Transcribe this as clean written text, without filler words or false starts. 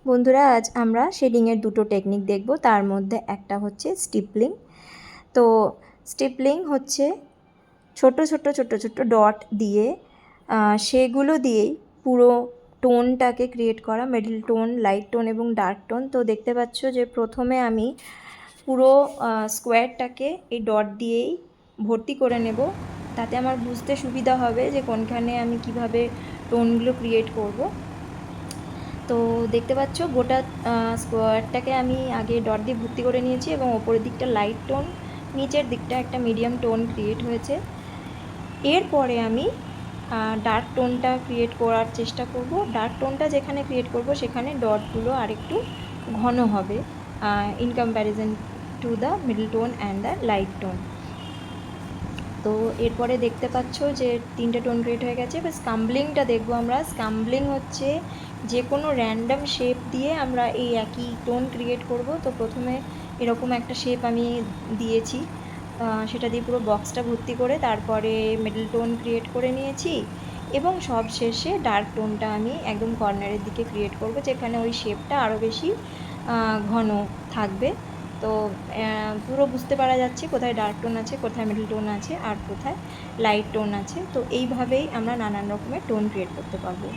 বন্ধুরা, আজ আমরা শেডিংয়ের দুটো টেকনিক দেখব। তার মধ্যে একটা হচ্ছে স্টিপলিং। তো স্টিপলিং হচ্ছে ছোট ছোট ছোট ছোট ডট দিয়ে সেগুলো দিয়েই পুরো টোনটাকে ক্রিয়েট করা, মিডল টোন, লাইট টোন এবং ডার্ক টোন। তো দেখতে পাচ্ছ যে প্রথমে আমি পুরো স্কোয়ারটাকে এই ডট দিয়েই ভর্তি করে নেব, তাতে আমার বুঝতে সুবিধা হবে যে কোনখানে আমি কিভাবে টোনগুলো ক্রিয়েট করব। তো দেখতে পাচ্ছ গোটা স্কোয়ারটাকে আমি আগে ডট দিয়ে ভর্তি করে নিয়েছি এবং ওপরের দিকটা লাইট টোন, নিচের দিকটা একটা মিডিয়াম টোন ক্রিয়েট হয়েছে। এরপরে আমি ডার্ক টোনটা ক্রিয়েট করার চেষ্টা করব। ডার্ক টোনটা যেখানে ক্রিয়েট করব সেখানে ডটগুলো আরেকটু ঘন হবে in comparison to the middle tone and the light tone. তো এরপরে দেখতে পাচ্ছ যে তিনটে টোন ক্রিয়েট হয়ে গেছে। এবার স্কাম্বলিংটা দেখবো আমরা। স্কাম্বলিং হচ্ছে যে কোনো র্যান্ডাম শেপ দিয়ে আমরা এই একই টোন ক্রিয়েট করব। তো প্রথমে এরকম একটা শেপ আমি দিয়েছি, সেটা দিয়ে পুরো বক্সটা ভর্তি করে তারপরে মিডল টোন ক্রিয়েট করে নিয়েছি এবং সব শেষে ডার্ক টোনটা আমি একদম কর্নারের দিকে ক্রিয়েট করব, যেখানে ওই শেপটা আরও বেশি ঘন থাকবে। তো পুরো বুঝতে পারা যাচ্ছে কোথায় ডার্ক টোন আছে, কোথায় মিডল টোন আছে আর কোথায় লাইট টোন আছে। তো এইভাবেই আমরা নানান রকমের টোন ক্রিয়েট করতে পারবো।